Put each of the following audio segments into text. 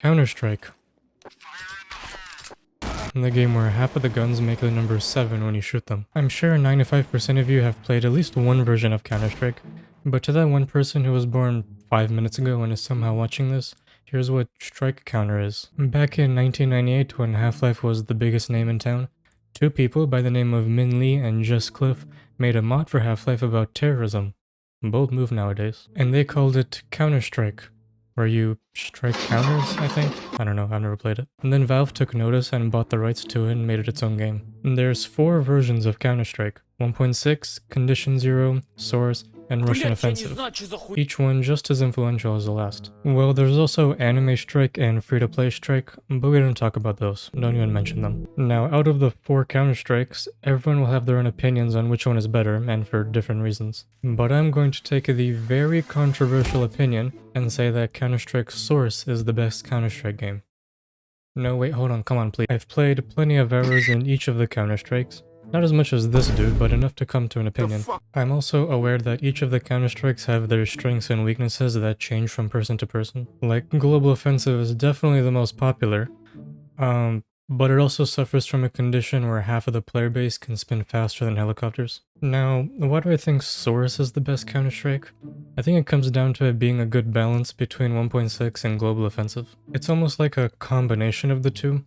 CounterStrike. The game where half of the guns make the number 7 when you shoot them. I'm sure 95% of you have played at least one version of CounterStrike, but to that one person who was born 5 minutes ago and is somehow watching this, here's what Strike Counter is. Back in 1998, when Half-Life was the biggest name in town, two people by the name of Min Lee and Just Cliff made a mod for Half-Life about terrorism. Bold move nowadays. And they called it CounterStrike, where you strike counters, I think? I don't know, I've never played it. And then Valve took notice and bought the rights to it and made it its own game. And there's 4 versions of CounterStrike: 1.6, Condition Zero, Source, and Russian Offensive. Each one just as influential as the last. Well, there's also Anime Strike and Free-to-Play Strike, but we don't talk about those, don't even mention them. Now, out of the 4 Counter-Strikes, everyone will have their own opinions on which one is better, and for different reasons. But I'm going to take the very controversial opinion and say that Counter-Strike Source is the best Counter-Strike game. No, wait, hold on, come on, please. I've played plenty of hours in each of the Counter-Strikes. Not as much as this dude, but enough to come to an opinion. I'm also aware that each of the Counter-Strikes have their strengths and weaknesses that change from person to person. Like, Global Offensive is definitely the most popular, but it also suffers from a condition where half of the player base can spin faster than helicopters. Now, why do I think Source is the best Counter-Strike? I think it comes down to it being a good balance between 1.6 and Global Offensive. It's almost like a combination of the two,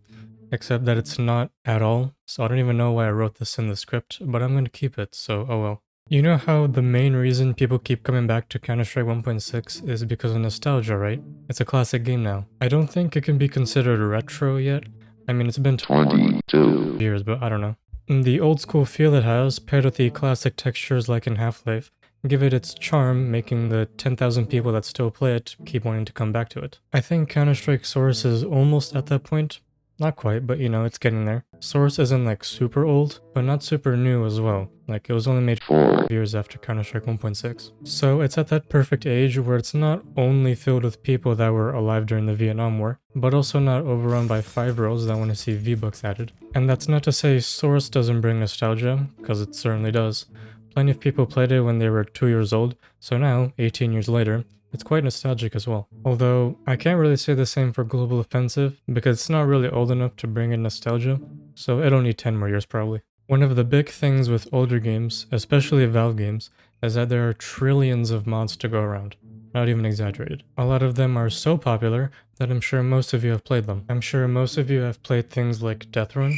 except that it's not at all, so I don't even know why I wrote this in the script, but I'm going to keep it, so oh well. You know how the main reason people keep coming back to Counter-Strike 1.6 is because of nostalgia, right? It's a classic game now. I don't think it can be considered retro yet. I mean, it's been 22 years, but I don't know. The old school feel it has, paired with the classic textures like in Half-Life, give it its charm, making the 10,000 people that still play it keep wanting to come back to it. I think Counter-Strike Source is almost at that point. Not quite, but you know, it's getting there. Source isn't like super old, but not super new as well. Like, it was only made 4 years after Counter-Strike 1.6. So it's at that perfect age where it's not only filled with people that were alive during the Vietnam War, but also not overrun by 5-year-olds that want to see V-Bucks added. And that's not to say Source doesn't bring nostalgia, because it certainly does. Plenty of people played it when they were 2 years old, so now, 18 years later, it's quite nostalgic as well. Although, I can't really say the same for Global Offensive, because it's not really old enough to bring in nostalgia, so it'll need 10 more years probably. One of the big things with older games, especially Valve games, is that there are trillions of mods to go around. Not even exaggerated. A lot of them are so popular that I'm sure most of you have played them. I'm sure most of you have played things like Death Run,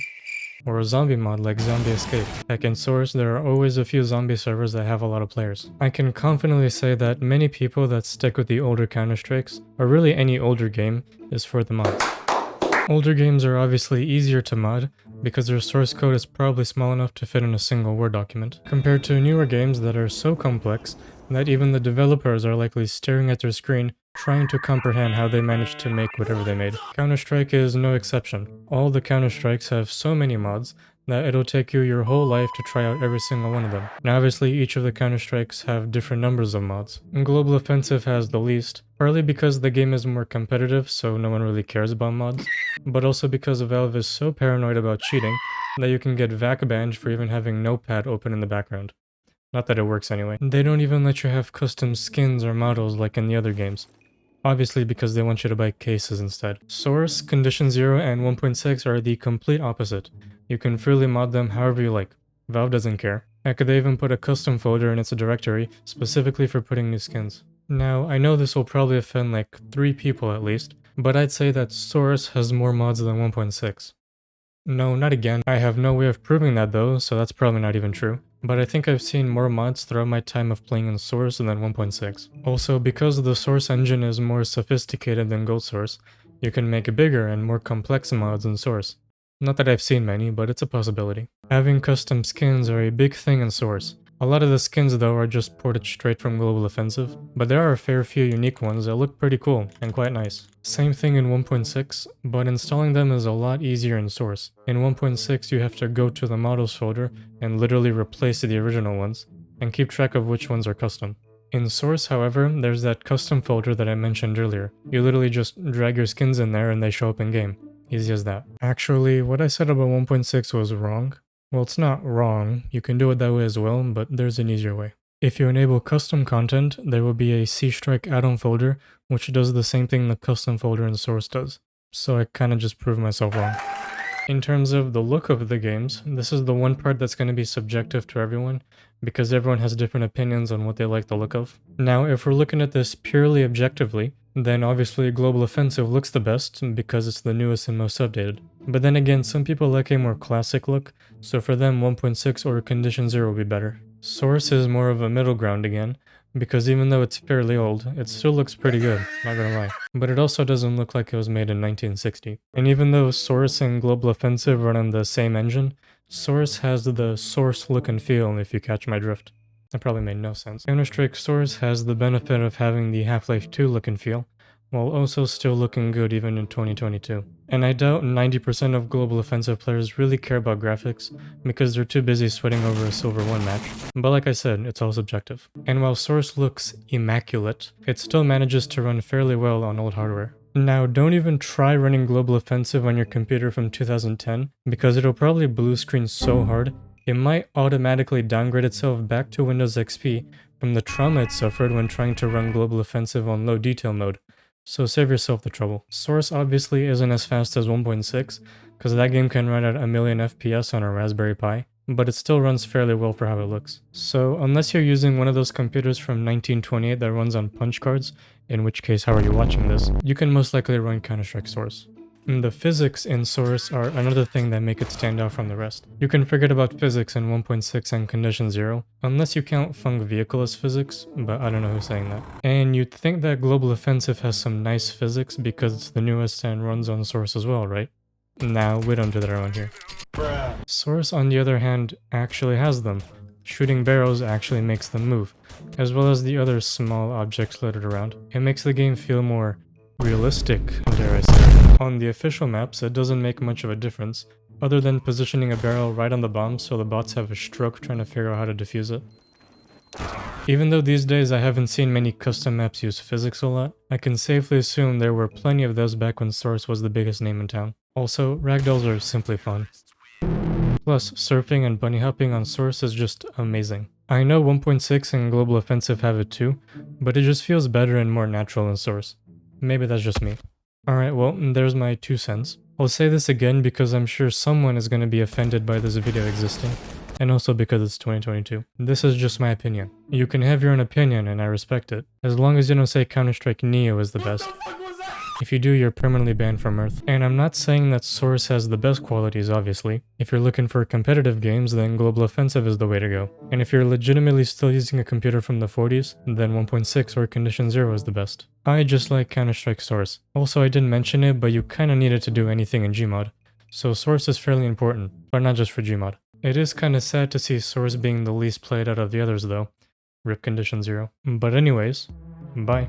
or a zombie mod like Zombie Escape. Heck, in Source, there are always a few zombie servers that have a lot of players. I can confidently say that many people that stick with the older Counter-Strikes, or really any older game, is for the mods. Older games are obviously easier to mod, because their source code is probably small enough to fit in a single Word document, compared to newer games that are so complex that even the developers are likely staring at their screen trying to comprehend how they managed to make whatever they made. Counter-Strike is no exception. All the Counter-Strikes have so many mods that it'll take you your whole life to try out every single one of them. Now obviously each of the Counter-Strikes have different numbers of mods. And Global Offensive has the least, partly because the game is more competitive so no one really cares about mods, but also because Valve is so paranoid about cheating that you can get VAC banned for even having Notepad open in the background. Not that it works anyway. They don't even let you have custom skins or models like in the other games. Obviously because they want you to buy cases instead. Source, Condition Zero, and 1.6 are the complete opposite. You can freely mod them however you like. Valve doesn't care. Heck, they even put a custom folder in its directory specifically for putting new skins. Now, I know this will probably offend like 3 people at least, but I'd say that Source has more mods than 1.6. No, not again. I have no way of proving that though, so that's probably not even true. But I think I've seen more mods throughout my time of playing in Source than 1.6. Also, because the Source engine is more sophisticated than Gold Source, you can make bigger and more complex mods in Source. Not that I've seen many, but it's a possibility. Having custom skins are a big thing in Source. A lot of the skins though are just ported straight from Global Offensive, but there are a fair few unique ones that look pretty cool and quite nice. Same thing in 1.6, but installing them is a lot easier in Source. In 1.6 you have to go to the models folder and literally replace the original ones, and keep track of which ones are custom. In Source, however, there's that custom folder that I mentioned earlier. You literally just drag your skins in there and they show up in game. Easy as that. Actually, what I said about 1.6 was wrong. Well, it's not wrong, you can do it that way as well, but there's an easier way. If you enable custom content, there will be a CStrike add-on folder, which does the same thing the custom folder in Source does. So I kinda just proved myself wrong. In terms of the look of the games, this is the one part that's going to be subjective to everyone, because everyone has different opinions on what they like the look of. Now, if we're looking at this purely objectively, then obviously Global Offensive looks the best because it's the newest and most updated. But then again, some people like a more classic look, so for them 1.6 or Condition 0 will be better. Source is more of a middle ground again, because even though it's fairly old, it still looks pretty good, not gonna lie. But it also doesn't look like it was made in 1960. And even though Source and Global Offensive run on the same engine, Source has the Source look and feel, if you catch my drift. That probably made no sense. CounterStrike Source has the benefit of having the Half-Life 2 look and feel, while also still looking good even in 2022. And I doubt 90% of Global Offensive players really care about graphics, because they're too busy sweating over a Silver 1 match. But like I said, it's all subjective. And while Source looks immaculate, it still manages to run fairly well on old hardware. Now, don't even try running Global Offensive on your computer from 2010, because it'll probably blue screen so hard, it might automatically downgrade itself back to Windows XP from the trauma it suffered when trying to run Global Offensive on low detail mode. So save yourself the trouble. Source obviously isn't as fast as 1.6, because that game can run at a million FPS on a Raspberry Pi, but it still runs fairly well for how it looks. So unless you're using one of those computers from 1928 that runs on punch cards, in which case how are you watching this, you can most likely run CounterStrike Source. The physics in Source are another thing that make it stand out from the rest. You can forget about physics in 1.6 and Condition 0, unless you count Funk Vehicle as physics, but I don't know who's saying that. And you'd think that Global Offensive has some nice physics because it's the newest and runs on Source as well, right? Nah, we don't do that around here. Source, on the other hand, actually has them. Shooting barrels actually makes them move, as well as the other small objects littered around. It makes the game feel more realistic, dare I say. On the official maps, it doesn't make much of a difference, other than positioning a barrel right on the bomb so the bots have a stroke trying to figure out how to defuse it. Even though these days I haven't seen many custom maps use physics a lot, I can safely assume there were plenty of those back when Source was the biggest name in town. Also, ragdolls are simply fun. Plus, surfing and bunny hopping on Source is just amazing. I know 1.6 and Global Offensive have it too, but it just feels better and more natural in Source. Maybe that's just me. Alright, well, there's my 2 cents. I'll say this again because I'm sure someone is going to be offended by this video existing, and also because it's 2022. This is just my opinion. You can have your own opinion and I respect it, as long as you don't say Counter-Strike Neo is the best. If you do, you're permanently banned from Earth. And I'm not saying that Source has the best qualities, obviously. If you're looking for competitive games, then Global Offensive is the way to go. And if you're legitimately still using a computer from the 40s, then 1.6 or Condition 0 is the best. I just like Counter-Strike Source. Also, I didn't mention it, but you kinda needed to do anything in Gmod. So Source is fairly important, but not just for Gmod. It is kinda sad to see Source being the least played out of the others though. RIP Condition 0. But anyways, bye.